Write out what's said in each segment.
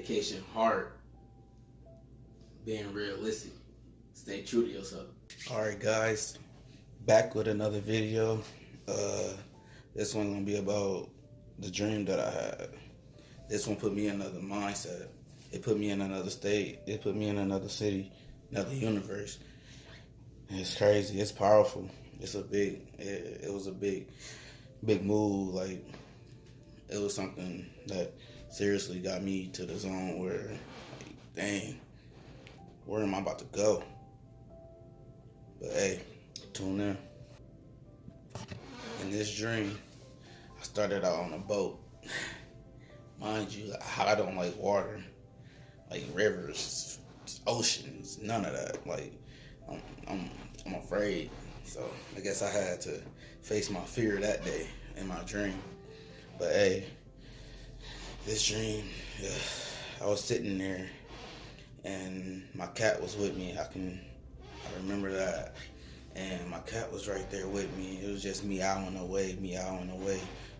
dedication, heart, being realistic. Stay true to yourself. Alright guys, back with another video. This one's gonna be about the dream that I had. This one put me in another mindset. It put me in another state. It put me in another city, another universe. It's crazy. It's powerful. It's a big. It was a big move. Like, it was something that seriously got me to the zone where, like, dang, where am I about to go? But hey, tune in. In this dream, I started out on a boat. Mind you, I don't like water, like rivers, oceans, none of that. Like, I'm afraid. So I guess I had to face my fear that day in my dream. But hey, this dream, yeah, I was sitting there and my cat was with me. I remember that. And my cat was right there with me. It was just meowing away.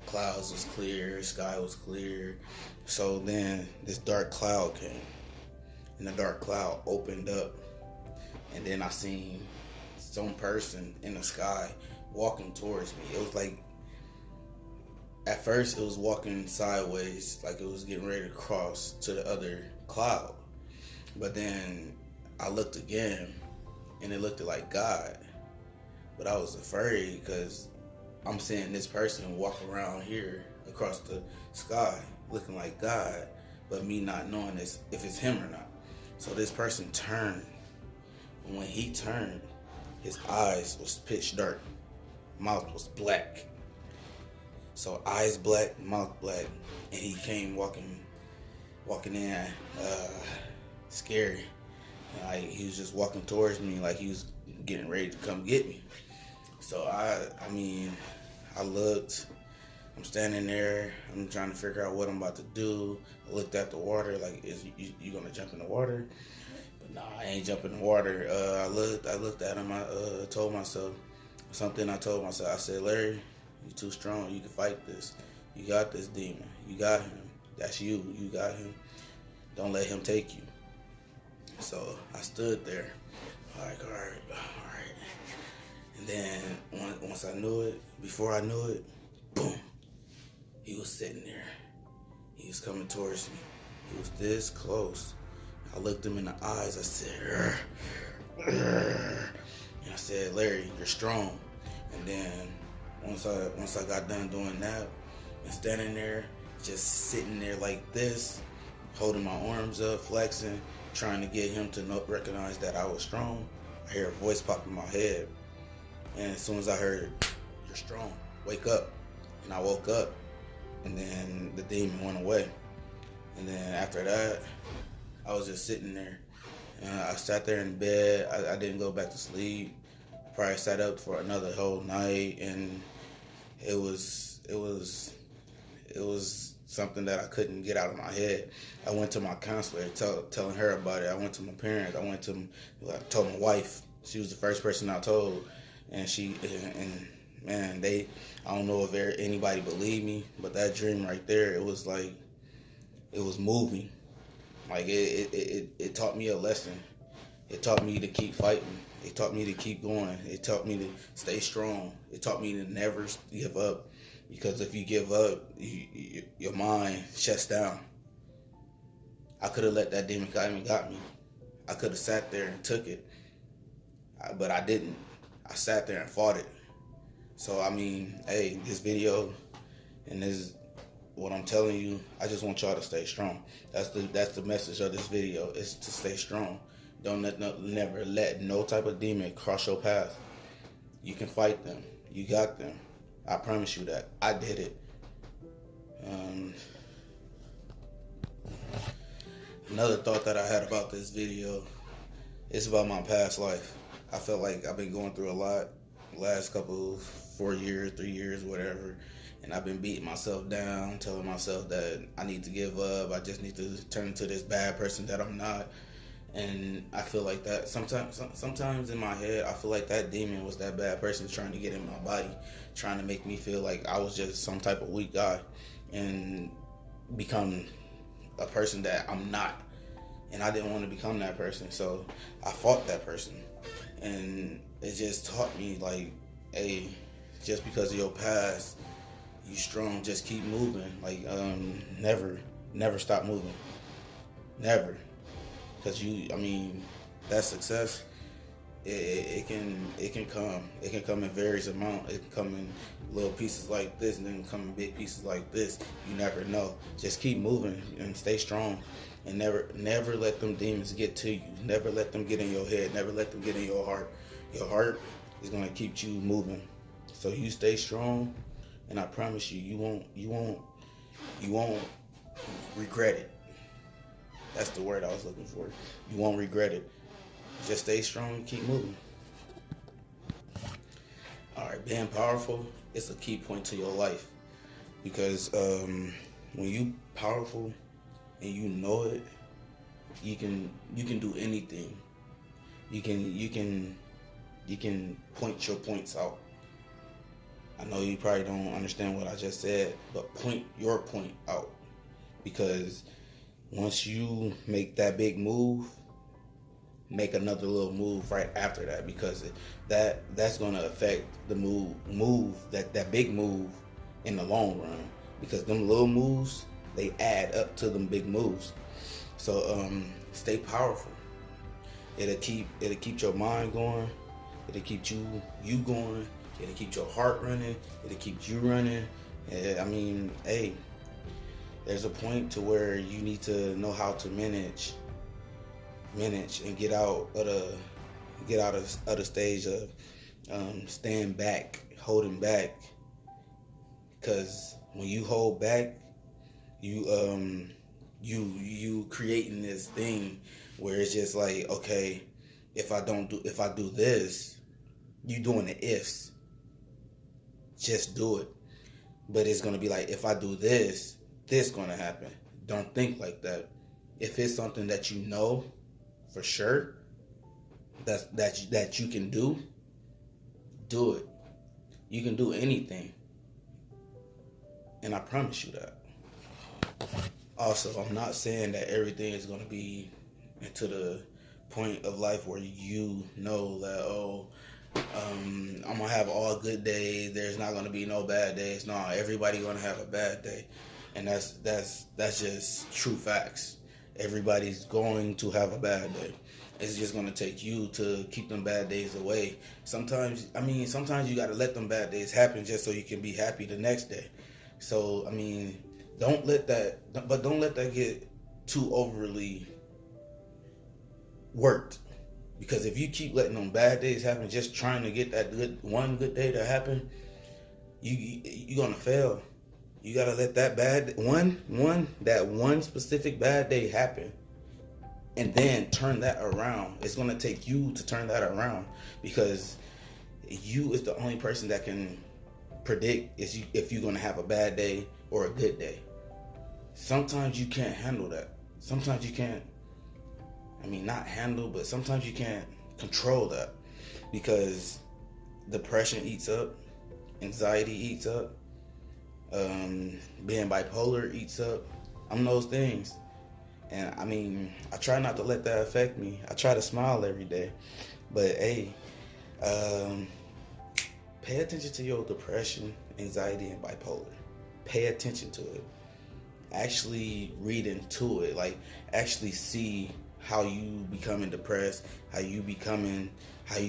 Clouds was clear, sky was clear. So then this dark cloud came, and the dark cloud opened up, and then I seen some person in the sky walking towards me. It was like, at first it was walking sideways, like it was getting ready to cross to the other cloud. But then I looked again, and it looked like God. But I was afraid because I'm seeing this person walk around here across the sky looking like God, but me not knowing if it's him or not. So this person turned, and when he turned, his eyes was pitch dark, mouth was black. So eyes black, mouth black, and he came walking in, scary. Like, he was just walking towards me like he was getting ready to come get me. So I looked. I'm standing there. I'm trying to figure out what I'm about to do. I looked at the water, like, is you gonna jump in the water? But nah, I ain't jumping in the water. I looked at him. I told myself something. I told myself, I said, Larry, you too strong. You can fight this. You got this demon. You got him. That's you. You got him. Don't let him take you. So I stood there, like, all right. And then once I knew it, before I knew it, boom, he was sitting there. He was coming towards me. He was this close. I looked him in the eyes. I said, and I said, Larry, you're strong. And then once I got done doing that and standing there, just sitting there like this, holding my arms up, flexing, trying to get him to recognize that I was strong, I hear a voice pop in my head. And as soon as I heard, you're strong, wake up. And I woke up, and then the demon went away. And then after that, I was just sitting there. And I sat there in bed. I didn't go back to sleep. Probably sat up for another whole night, and it was something that I couldn't get out of my head. I went to my counselor, telling her about it. I went to my parents. I told my wife. She was the first person I told, and man, I don't know if anybody believed me, but that dream right there, it was like, it was moving. Like, it taught me a lesson. It taught me to keep fighting. It taught me to keep going. It taught me to stay strong. It taught me to never give up. Because if you give up, your mind shuts down. I could have let that demon got me. I could have sat there and took it. But I didn't. I sat there and fought it. So, hey, this video and this, what I'm telling you, I just want y'all to stay strong. That's the message of this video, is to stay strong. Don't never let no type of demon cross your path. You can fight them. You got them. I promise you that. I did it. Another thought that I had about this video is about my past life. I felt like I've been going through a lot the last couple, 4 years, 3 years, whatever. And I've been beating myself down, telling myself that I need to give up. I just need to turn into this bad person that I'm not. And I feel like that sometimes in my head, I feel like that demon was that bad person trying to get in my body, trying to make me feel like I was just some type of weak guy and become a person that I'm not, and I didn't want to become that person. So I fought that person, and it just taught me like, hey, just because of your past, you strong. Just keep moving. Like never stop moving. Never, because that success. It can come. It can come in various amounts. It can come in little pieces like this, and then come in big pieces like this. You never know. Just keep moving and stay strong, and never let them demons get to you. Never let them get in your head. Never let them get in your heart. Your heart is gonna keep you moving. So you stay strong, and I promise you, you won't regret it. That's the word I was looking for. You won't regret it. Just stay strong and keep moving. All right, being powerful is a key point to your life, because when you powerful and you know it, you can do anything. You can point your points out. I know you probably don't understand what I just said, but point your point out, because once you make that big move, make another little move right after that, because that's going to affect the that big move in the long run, because them little moves, they add up to them big moves. So stay powerful. It'll keep your mind going. It'll keep you going. It'll keep your heart running. It'll keep you running. Hey, there's a point to where you need to know how to manage and get out of the stage of staying back, holding back. Because when you hold back, you creating this thing where it's just like, okay, if I do this, you doing the ifs. Just do it. But it's gonna be like, if I do this gonna happen. Don't think like that. If it's something that you know for sure that you can do it. You can do anything, and I promise you that. Also, I'm not saying that everything is going to be to the point of life where you know that, I'm going to have all good days, there's not going to be no bad days. No, everybody going to have a bad day, and that's just true facts. Everybody's going to have a bad day. It's just going to take you to keep them bad days away. Sometimes you got to let them bad days happen just so you can be happy the next day. So, don't let that get too overly worked. Because if you keep letting them bad days happen, just trying to get that one good day to happen, you're going to fail. You gotta let that one specific bad day happen, and then turn that around. It's gonna take you to turn that around, because you is the only person that can predict if you're gonna have a bad day or a good day. Sometimes you can't handle that. Sometimes you can't. Not handle, but sometimes you can't control that, because depression eats up, anxiety eats up. Being bipolar eats up. I'm those things, and I try not to let that affect me. I try to smile every day, but hey, pay attention to your depression, anxiety, and bipolar. Pay attention to it. Actually read into it. Like, actually see how you becoming depressed, how you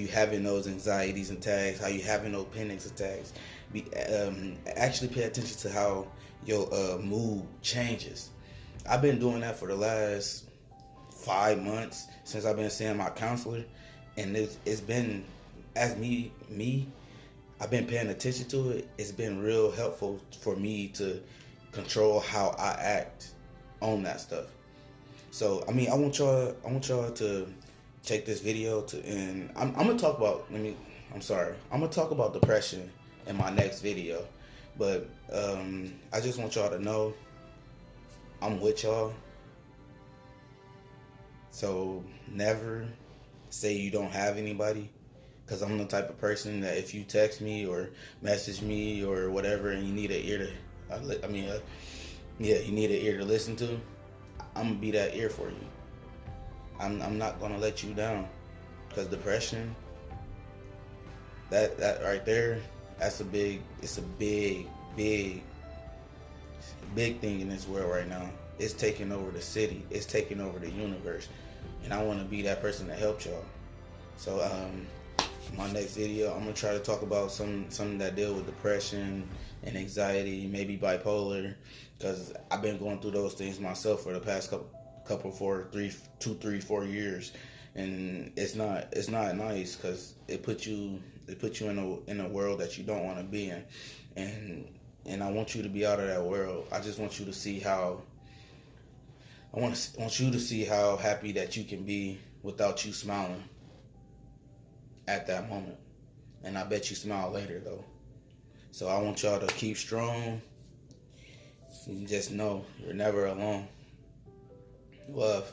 having those anxieties attacks, how you having those panic attacks. Actually pay attention to how your mood changes. I've been doing that for the last 5 months since I've been seeing my counselor, and it's been, as me, I've been paying attention to it. It's been real helpful for me to control how I act on that stuff. So I want y'all to take this video and I'm gonna talk about. I'm gonna talk about depression in my next video, but I just want y'all to know I'm with y'all. So never say you don't have anybody, because I'm the type of person that if you text me or message me or whatever and you need an ear to, you need an ear to listen to, I'm gonna be that ear for you. I'm not gonna let you down, because depression, that right there, that's a big, it's a big thing in this world right now. It's taking over the city. It's taking over the universe, and I want to be that person that helps y'all. So my next video, I'm gonna try to talk about something that deal with depression and anxiety, maybe bipolar, because I've been going through those things myself for the past couple 4 years, and it's not nice, because it puts you in a world that you don't want to be in, and I want you to be out of that world. I just want you to see how want you to see how happy that you can be without you smiling at that moment. And I bet you smile later though. So I want y'all to keep strong. And just know you're never alone. Love.